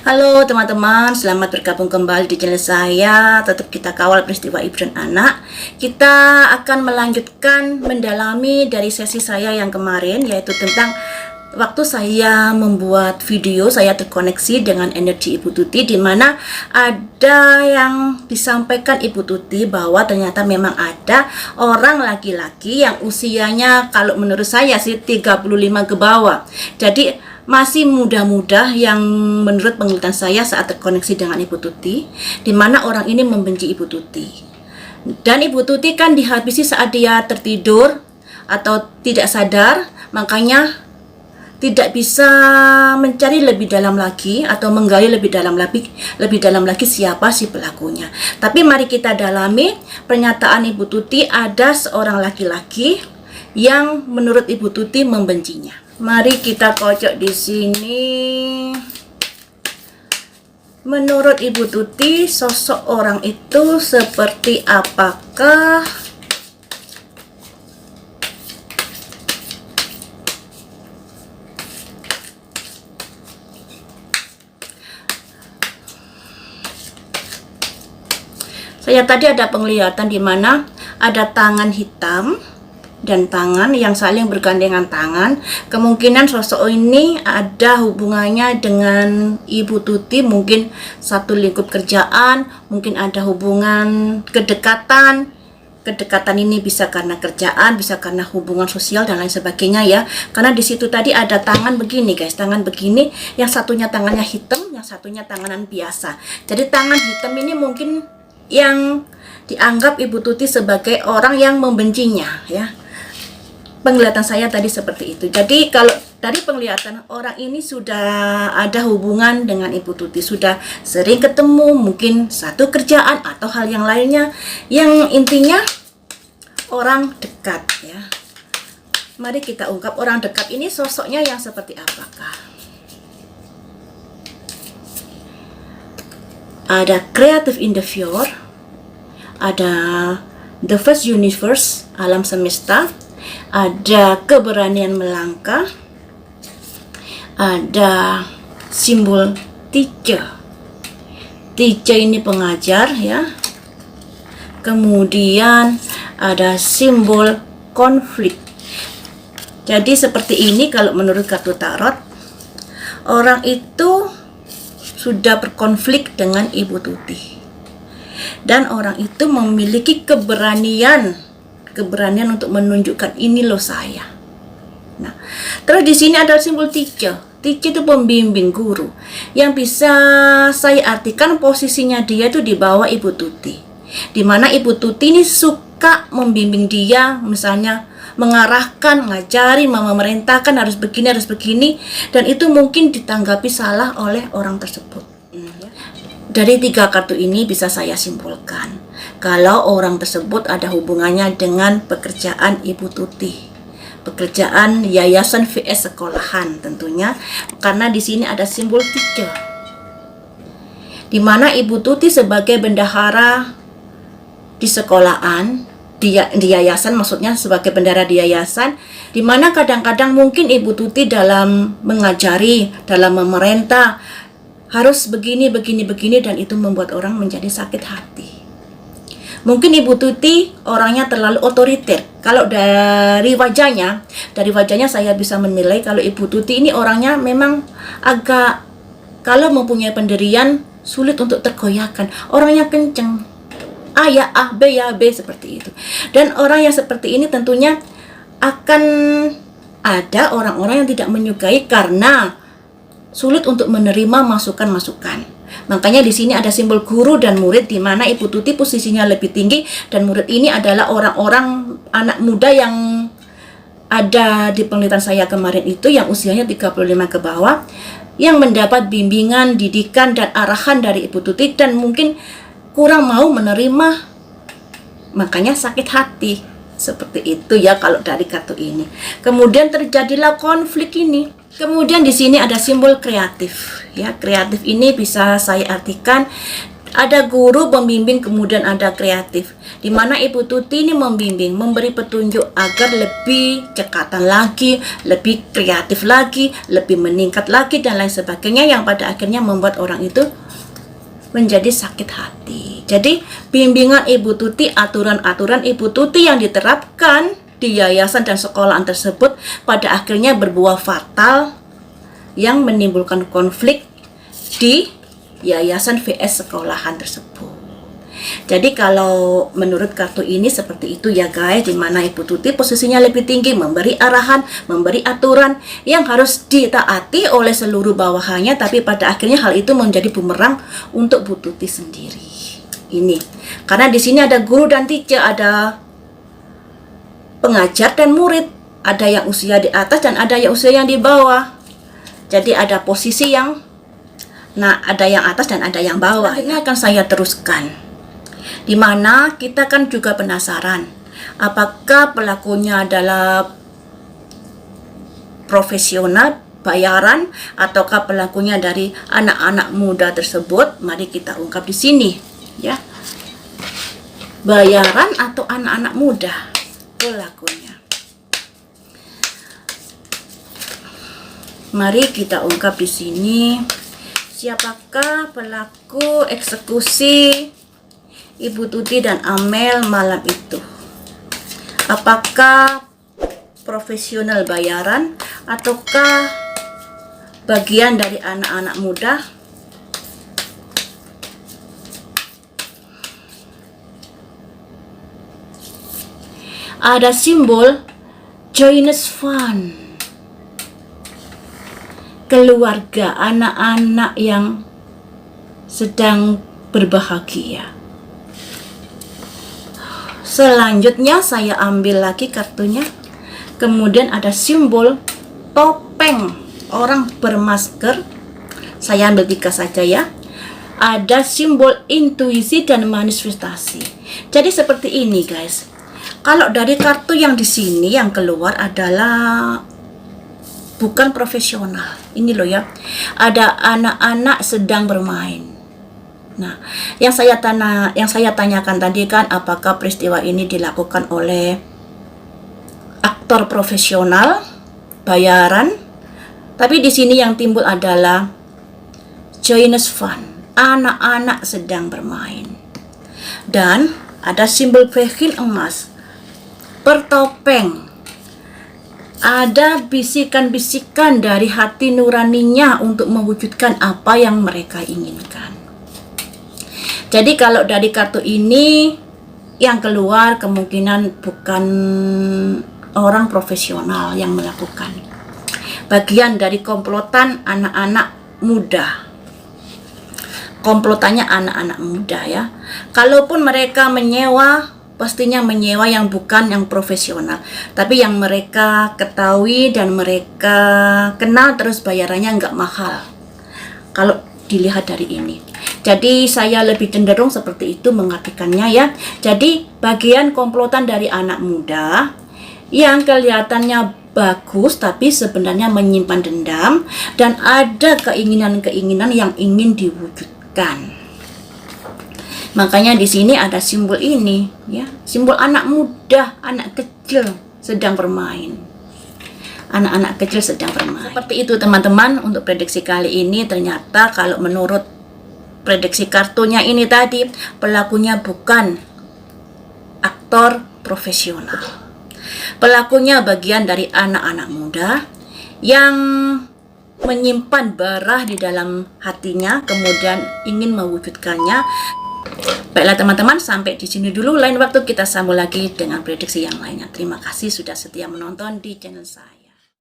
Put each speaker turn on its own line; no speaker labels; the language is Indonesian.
Halo teman-teman, selamat bergabung kembali di channel saya. Tetap kita kawal peristiwa ibu dan anak. Kita akan melanjutkan mendalami dari sesi saya yang kemarin, yaitu tentang waktu saya membuat video, saya terkoneksi dengan energi Ibu Tuti, di mana ada yang disampaikan Ibu Tuti bahwa ternyata memang ada orang laki-laki yang usianya kalau menurut saya sih 35 ke bawah. Jadi masih muda-muda yang menurut penglihatan saya saat terkoneksi dengan Ibu Tuti, di mana orang ini membenci Ibu Tuti. Dan Ibu Tuti kan dihabisi saat dia tertidur atau tidak sadar, makanya tidak bisa mencari lebih dalam lagi atau menggali lebih dalam lagi siapa si pelakunya. Tapi mari kita dalami pernyataan Ibu Tuti. Ada seorang laki-laki yang menurut Ibu Tuti membencinya. Mari kita kocok di sini. Menurut Ibu Tuti, sosok orang itu seperti apakah? Saya tadi ada penglihatan di mana ada tangan hitam dan tangan yang saling bergandengan tangan. Kemungkinan sosok ini ada hubungannya dengan Ibu Tuti, mungkin satu lingkup kerjaan, mungkin ada hubungan kedekatan. Kedekatan ini bisa karena kerjaan, bisa karena hubungan sosial dan lain sebagainya ya. Karena di situ tadi ada tangan begini guys, tangan begini, yang satunya tangannya hitam, yang satunya tanganan biasa. Jadi tangan hitam ini mungkin yang dianggap Ibu Tuti sebagai orang yang membencinya ya. Penglihatan saya tadi seperti itu. Jadi kalau dari penglihatan orang ini sudah ada hubungan dengan Ibu Tuti, sudah sering ketemu, mungkin satu kerjaan atau hal yang lainnya, yang intinya orang dekat ya. Mari kita ungkap orang dekat ini sosoknya yang seperti apakah. Ada creative endeavor, ada the first universe, alam semesta, ada keberanian melangkah, ada simbol teacher. Teacher ini pengajar ya. Kemudian ada simbol konflik. Jadi seperti ini kalau menurut kartu tarot, orang itu sudah berkonflik dengan Ibu Tuti. Dan orang itu memiliki keberanian untuk menunjukkan ini loh saya. Nah, terus di sini ada simbol teacher. Teacher itu pembimbing, guru, yang bisa saya artikan posisinya dia itu di bawah Ibu Tuti, di mana Ibu Tuti ini suka membimbing dia, misalnya mengarahkan, ngajarin, memerintahkan harus begini, dan itu mungkin ditanggapi salah oleh orang tersebut. Dari 3 kartu ini bisa saya simpulkan kalau orang tersebut ada hubungannya dengan pekerjaan Ibu Tuti, pekerjaan yayasan vs sekolahan tentunya, karena di sini ada simbol teacher, di mana Ibu Tuti sebagai bendahara di sekolahan, di yayasan, maksudnya sebagai bendahara di yayasan, di mana kadang-kadang mungkin Ibu Tuti dalam mengajari, dalam memerintah harus begini, dan itu membuat orang menjadi sakit hati. Mungkin Ibu Tuti orangnya terlalu otoriter. Kalau dari wajahnya saya bisa menilai kalau Ibu Tuti ini orangnya memang agak, kalau mempunyai pendirian, sulit untuk tergoyahkan. Orangnya kenceng. A ya A, B ya B, seperti itu. Dan orang yang seperti ini tentunya akan ada orang-orang yang tidak menyukai karena sulit untuk menerima masukan-masukan. Makanya di sini ada simbol guru dan murid, di mana Ibu Tuti posisinya lebih tinggi dan murid ini adalah orang-orang anak muda yang ada di penelitian saya kemarin itu, yang usianya 35 ke bawah, yang mendapat bimbingan, didikan dan arahan dari Ibu Tuti dan mungkin kurang mau menerima, makanya sakit hati. Seperti itu ya kalau dari kartu ini. Kemudian terjadilah konflik ini. Kemudian di sini ada simbol kreatif ya. Kreatif ini bisa saya artikan Ada guru pembimbing, kemudian ada kreatif. Di mana Ibu Tuti ini membimbing, memberi petunjuk agar lebih cekatan lagi, lebih kreatif lagi, lebih meningkat lagi dan lain sebagainya, yang pada akhirnya membuat orang itu menjadi sakit hati. Jadi bimbingan Ibu Tuti, aturan-aturan Ibu Tuti yang diterapkan di yayasan dan sekolahan tersebut pada akhirnya berbuah fatal yang menimbulkan konflik di yayasan vs sekolahan tersebut. Jadi kalau menurut kartu ini seperti itu ya guys, dimana Ibu Tuti posisinya lebih tinggi, memberi arahan, memberi aturan yang harus ditaati oleh seluruh bawahannya, tapi pada akhirnya hal itu menjadi bumerang untuk Bu Tuti sendiri. Ini karena di sini ada guru dan teacher, ada pengajar dan murid, ada yang usia di atas dan ada yang usia yang di bawah. Jadi ada posisi yang ada yang atas dan ada yang bawah. Ini akan saya teruskan. Dimana kita kan juga penasaran, apakah pelakunya adalah profesional, bayaran, ataukah pelakunya dari anak-anak muda tersebut? Mari kita ungkap di sini, ya. Bayaran atau anak-anak muda pelakunya. Mari kita ungkap di sini. Siapakah pelaku eksekusi Ibu Tuti dan Amel malam itu? Apakah profesional bayaran ataukah bagian dari anak-anak muda? Ada simbol joyous fun, keluarga, anak-anak yang sedang berbahagia. Selanjutnya saya ambil lagi kartunya. Kemudian ada simbol topeng, orang bermasker. Saya ambil 3 saja ya. Ada simbol intuisi dan manifestasi. Jadi seperti ini guys. Kalau dari kartu yang di sini yang keluar adalah bukan profesional. Ini loh ya. Ada anak-anak sedang bermain. Nah, yang saya tanyakan tadi kan, apakah peristiwa ini dilakukan oleh aktor profesional, bayaran? Tapi di sini yang timbul adalah joyous fun, anak-anak sedang bermain. Dan ada simbol vehin emas, bertopeng. Ada bisikan-bisikan dari hati nuraninya untuk mewujudkan apa yang mereka inginkan. Jadi kalau dari kartu ini yang keluar kemungkinan bukan orang profesional yang melakukan. Bagian dari komplotan anak-anak muda. Komplotannya anak-anak muda ya. Kalaupun mereka menyewa, pastinya menyewa yang bukan yang profesional, tapi yang mereka ketahui dan mereka kenal, terus bayarannya nggak mahal kalau dilihat dari ini. Jadi saya lebih cenderung seperti itu mengartikannya ya. Jadi bagian komplotan dari anak muda yang kelihatannya bagus tapi sebenarnya menyimpan dendam dan ada keinginan-keinginan yang ingin diwujudkan. Makanya di sini ada simbol ini ya, simbol anak muda, anak kecil sedang bermain. Anak-anak kecil sedang bermain. Seperti itu teman-teman untuk prediksi kali ini. Ternyata kalau menurut prediksi kartunya ini tadi, pelakunya bukan aktor profesional. Pelakunya bagian dari anak-anak muda yang menyimpan bara di dalam hatinya, kemudian ingin mewujudkannya. Baiklah teman-teman, sampai di sini dulu. Lain waktu kita sambung lagi dengan prediksi yang lainnya. Terima kasih sudah setia menonton di channel saya.